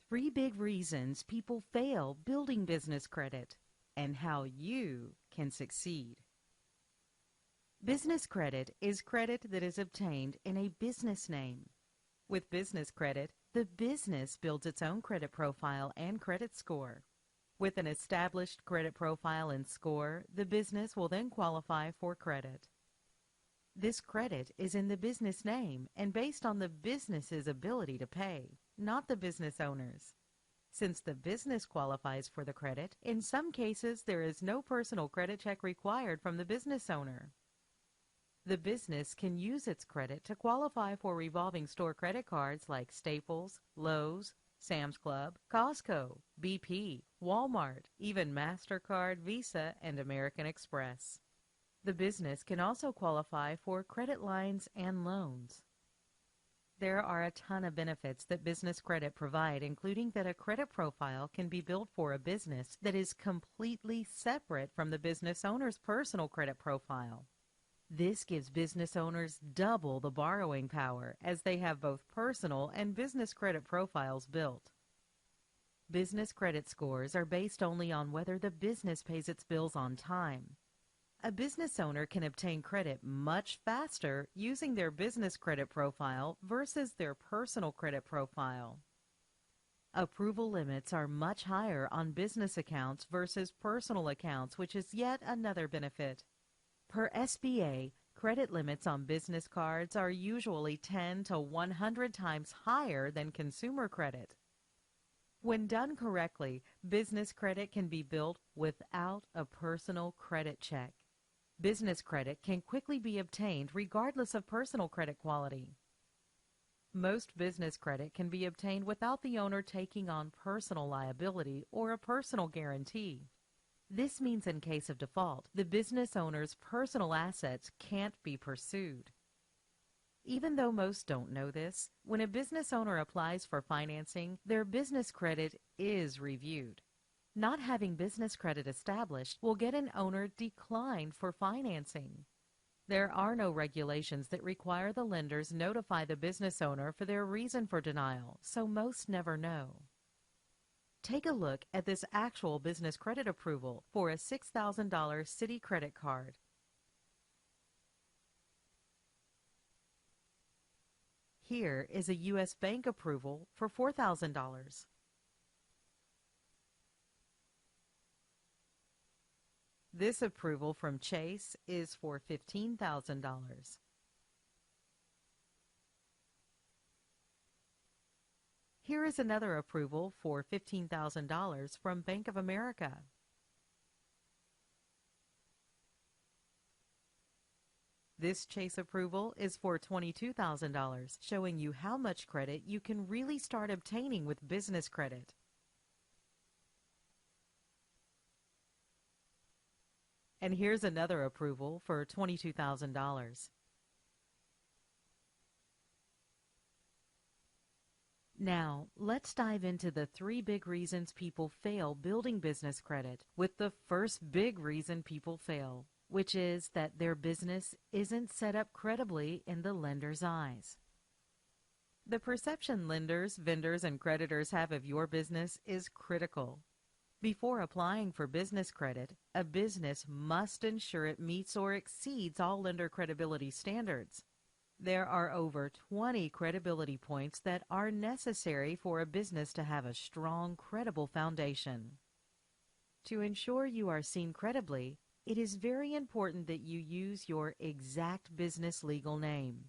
3 big reasons people fail building business credit and how you can succeed. Business credit is credit that is obtained in a business name. With business credit, the business builds its own credit profile and credit score. With an established credit profile and score, the business will then qualify for credit. This credit is in the business name and based on the business's ability to pay, not the business owner's. Since the business qualifies for the credit, in some cases there is no personal credit check required from the business owner. The business can use its credit to qualify for revolving store credit cards like Staples, Lowe's, Sam's Club, Costco, BP, Walmart, even MasterCard, Visa, and American Express. The business can also qualify for credit lines and loans. There are a ton of benefits that business credit provide, including that a credit profile can be built for a business that is completely separate from the business owner's personal credit profile. This gives business owners double the borrowing power as they have both personal and business credit profiles built. Business credit scores are based only on whether the business pays its bills on time. A business owner can obtain credit much faster using their business credit profile versus their personal credit profile. Approval limits are much higher on business accounts versus personal accounts, which is yet another benefit. Per SBA, credit limits on business cards are usually 10 to 100 times higher than consumer credit. When done correctly, business credit can be built without a personal credit check. Business credit can quickly be obtained regardless of personal credit quality. Most business credit can be obtained without the owner taking on personal liability or a personal guarantee. This means in case of default, the business owner's personal assets can't be pursued. Even though most don't know this, when a business owner applies for financing, their business credit is reviewed. Not having business credit established will get an owner declined for financing. There are no regulations that require the lenders notify the business owner for their reason for denial, so most never know. Take a look at this actual business credit approval for a $6,000 Citi credit card. Here is a U.S. bank approval for $4,000. This approval from Chase is for $15,000. Here is another approval for $15,000 from Bank of America. This Chase approval is for $22,000, showing you how much credit you can really start obtaining with business credit. And here's another approval for $22,000. Now, let's dive into the 3 big reasons people fail building business credit with the first big reason people fail, which is that their business isn't set up credibly in the lender's eyes. The perception lenders, vendors, and creditors have of your business is critical. Before applying for business credit, a business must ensure it meets or exceeds all lender credibility standards. There are over 20 credibility points that are necessary for a business to have a strong, credible foundation. To ensure you are seen credibly, it is very important that you use your exact business legal name.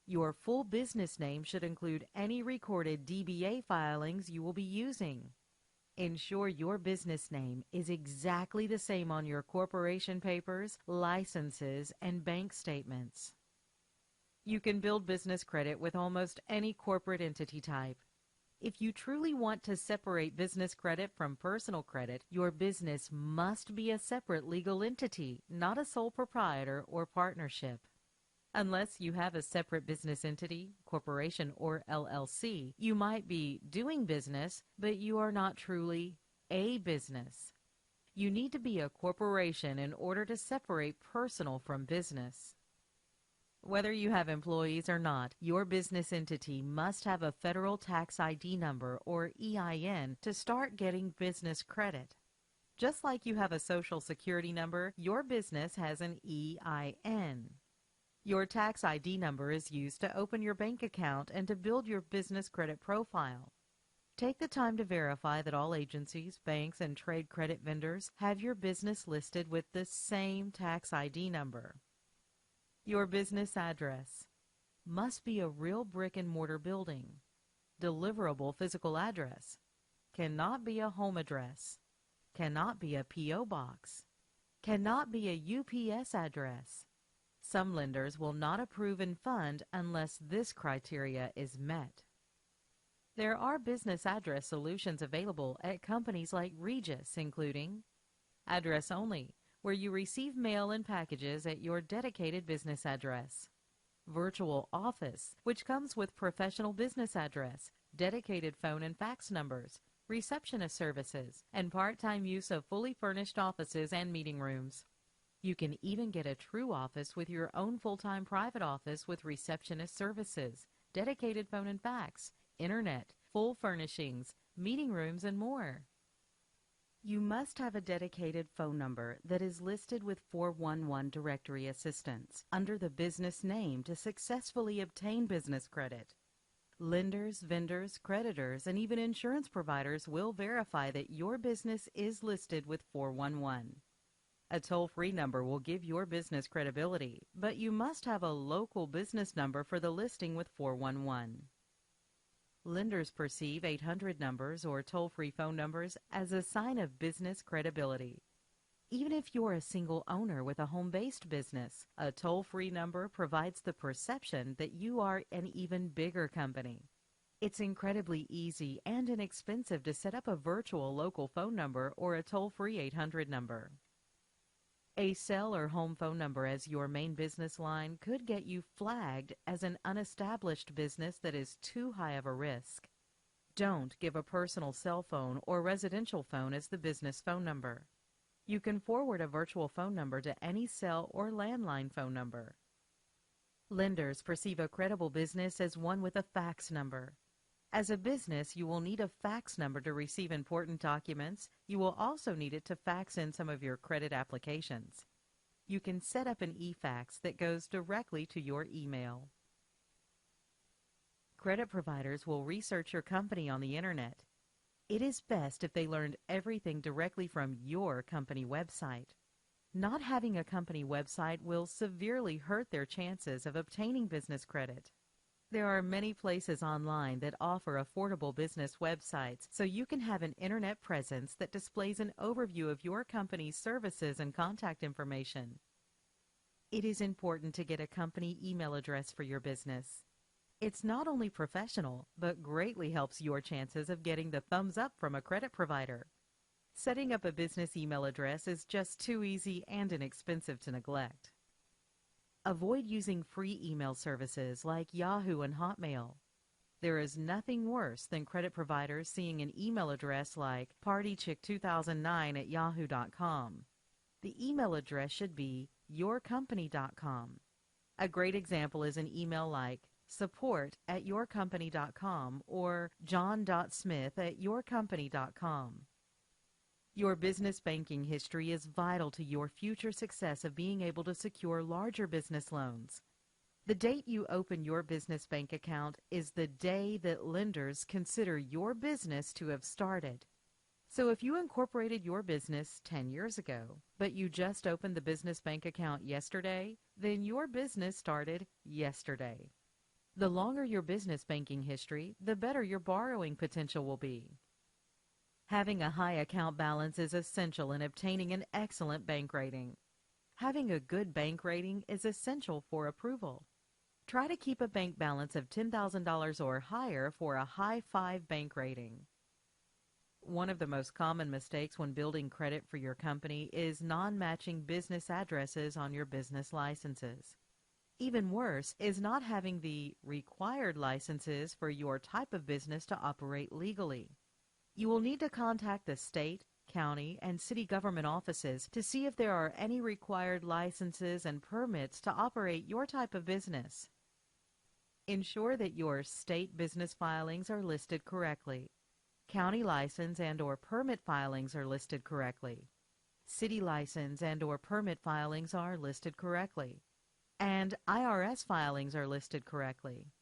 Your full business name should include any recorded DBA filings you will be using. Ensure your business name is exactly the same on your corporation papers, licenses, and bank statements. You can build business credit with almost any corporate entity type. If you truly want to separate business credit from personal credit, your business must be a separate legal entity, not a sole proprietor or partnership. Unless you have a separate business entity, corporation, or LLC, you might be doing business, but you are not truly a business. You need to be a corporation in order to separate personal from business. Whether you have employees or not, your business entity must have a federal tax ID number or EIN to start getting business credit. Just like you have a social security number, your business has an EIN. Your tax ID number is used to open your bank account and to build your business credit profile. Take the time to verify that all agencies, banks, and trade credit vendors have your business listed with the same tax ID number. Your business address must be a real brick-and-mortar building. Deliverable physical address cannot be a home address, cannot be a P.O. box, cannot be a UPS address. Some lenders will not approve and fund unless this criteria is met. There are business address solutions available at companies like Regis, including address only, where you receive mail and packages at your dedicated business address. Virtual office, which comes with professional business address, dedicated phone and fax numbers, receptionist services, and part-time use of fully furnished offices and meeting rooms. You can even get a true office with your own full-time private office with receptionist services, dedicated phone and fax, internet, full furnishings, meeting rooms, and more. You must have a dedicated phone number that is listed with 411 directory assistance under the business name to successfully obtain business credit. Lenders, vendors, creditors, and even insurance providers will verify that your business is listed with 411. A toll-free number will give your business credibility, but you must have a local business number for the listing with 411. Lenders perceive 800 numbers or toll-free phone numbers as a sign of business credibility. Even if you're a single owner with a home-based business, a toll-free number provides the perception that you are an even bigger company. It's incredibly easy and inexpensive to set up a virtual local phone number or a toll-free 800 number. A cell or home phone number as your main business line could get you flagged as an unestablished business that is too high of a risk. Don't give a personal cell phone or residential phone as the business phone number. You can forward a virtual phone number to any cell or landline phone number. Lenders perceive a credible business as one with a fax number. As a business, you will need a fax number to receive important documents. You will also need it to fax in some of your credit applications. You can set up an e-fax that goes directly to your email. Credit providers will research your company on the internet. It is best if they learned everything directly from your company website. Not having a company website will severely hurt their chances of obtaining business credit. There are many places online that offer affordable business websites, so you can have an internet presence that displays an overview of your company's services and contact information. It is important to get a company email address for your business. It's not only professional, but greatly helps your chances of getting the thumbs up from a credit provider. Setting up a business email address is just too easy and inexpensive to neglect. Avoid using free email services like Yahoo and Hotmail. There is nothing worse than credit providers seeing an email address like partychick2009@yahoo.com. The email address should be yourcompany.com. A great example is an email like support@yourcompany.com or john.smith@yourcompany.com. Your business banking history is vital to your future success of being able to secure larger business loans. The date you open your business bank account is the day that lenders consider your business to have started. So if you incorporated your business 10 years ago, but you just opened the business bank account yesterday, then your business started yesterday. The longer your business banking history, the better your borrowing potential will be. Having a high account balance is essential in obtaining an excellent bank rating. Having a good bank rating is essential for approval. Try to keep a bank balance of $10,000 or higher for a high 5 bank rating. One of the most common mistakes when building credit for your company is non-matching business addresses on your business licenses. Even worse is not having the required licenses for your type of business to operate legally. You will need to contact the state, county, and city government offices to see if there are any required licenses and permits to operate your type of business. Ensure that your state business filings are listed correctly. County license and/or permit filings are listed correctly. City license and/or permit filings are listed correctly. And IRS filings are listed correctly.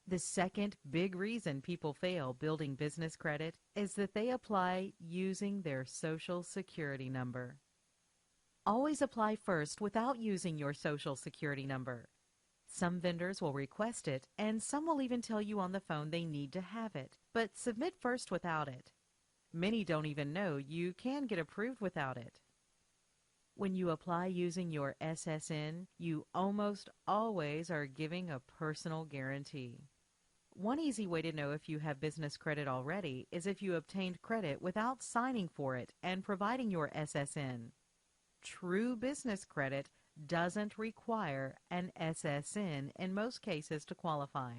The second big reason people fail building business credit is that they apply using their Social Security number. Always apply first without using your Social Security number. Some vendors will request it, and some will even tell you on the phone they need to have it, but submit first without it. Many don't even know you can get approved without it. When you apply using your SSN, you almost always are giving a personal guarantee. One easy way to know if you have business credit already is if you obtained credit without signing for it and providing your SSN. True business credit doesn't require an SSN in most cases to qualify.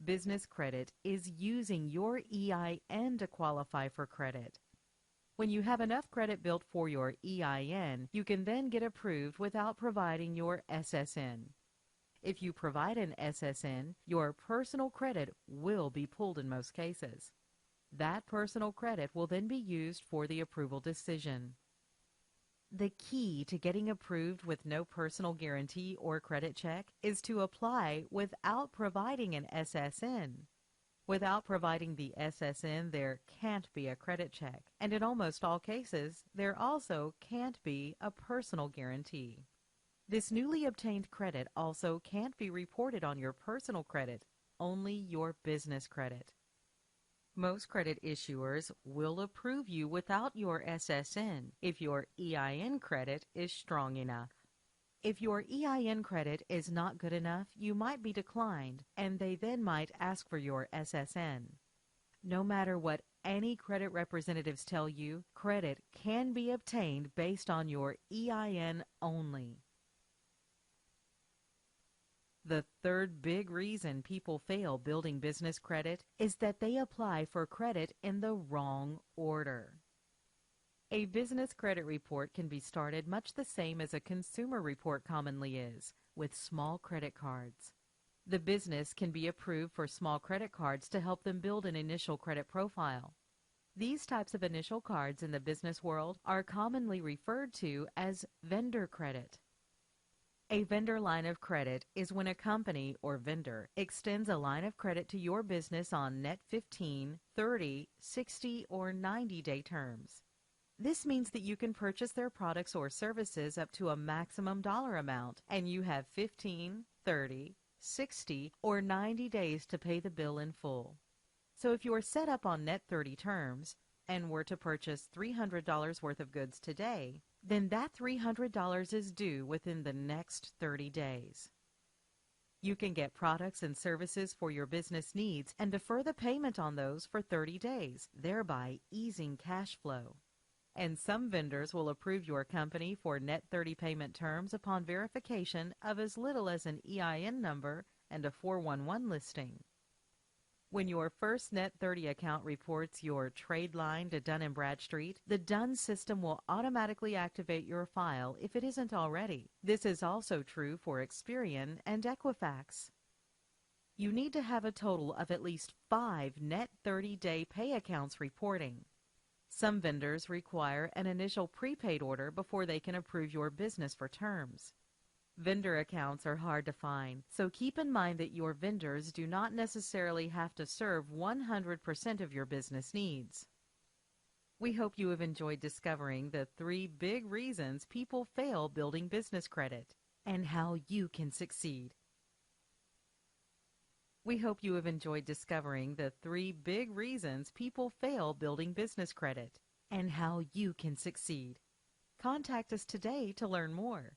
Business credit is using your EIN to qualify for credit. When you have enough credit built for your EIN, you can then get approved without providing your SSN. If you provide an SSN, your personal credit will be pulled in most cases. That personal credit will then be used for the approval decision. The key to getting approved with no personal guarantee or credit check is to apply without providing an SSN. Without providing the SSN, there can't be a credit check, and in almost all cases, there also can't be a personal guarantee. This newly obtained credit also can't be reported on your personal credit, only your business credit. Most credit issuers will approve you without your SSN if your EIN credit is strong enough. If your EIN credit is not good enough, you might be declined, and they then might ask for your SSN. No matter what any credit representatives tell you, credit can be obtained based on your EIN only. The third big reason people fail building business credit is that they apply for credit in the wrong order. A business credit report can be started much the same as a consumer report commonly is, with small credit cards. The business can be approved for small credit cards to help them build an initial credit profile. These types of initial cards in the business world are commonly referred to as vendor credit. A vendor line of credit is when a company or vendor extends a line of credit to your business on net 15, 30, 60, or 90-day terms. This means that you can purchase their products or services up to a maximum dollar amount, and you have 15, 30, 60, or 90 days to pay the bill in full. So if you are set up on net 30 terms and were to purchase $300 worth of goods today, then that $300 is due within the next 30 days. You can get products and services for your business needs and defer the payment on those for 30 days, thereby easing cash flow. And some vendors will approve your company for net 30 payment terms upon verification of as little as an EIN number and a 411 listing. When your first Net 30 account reports your trade line to Dun & Bradstreet, the Dun system will automatically activate your file if it isn't already. This is also true for Experian and Equifax. You need to have a total of at least 5 Net 30-day pay accounts reporting. Some vendors require an initial prepaid order before they can approve your business for terms. Vendor accounts are hard to find, so keep in mind that your vendors do not necessarily have to serve 100% of your business needs. We hope you have enjoyed discovering the 3 big reasons people fail building business credit and how you can succeed. We hope you have enjoyed discovering the 3 big reasons people fail building business credit and how you can succeed. Contact us today to learn more.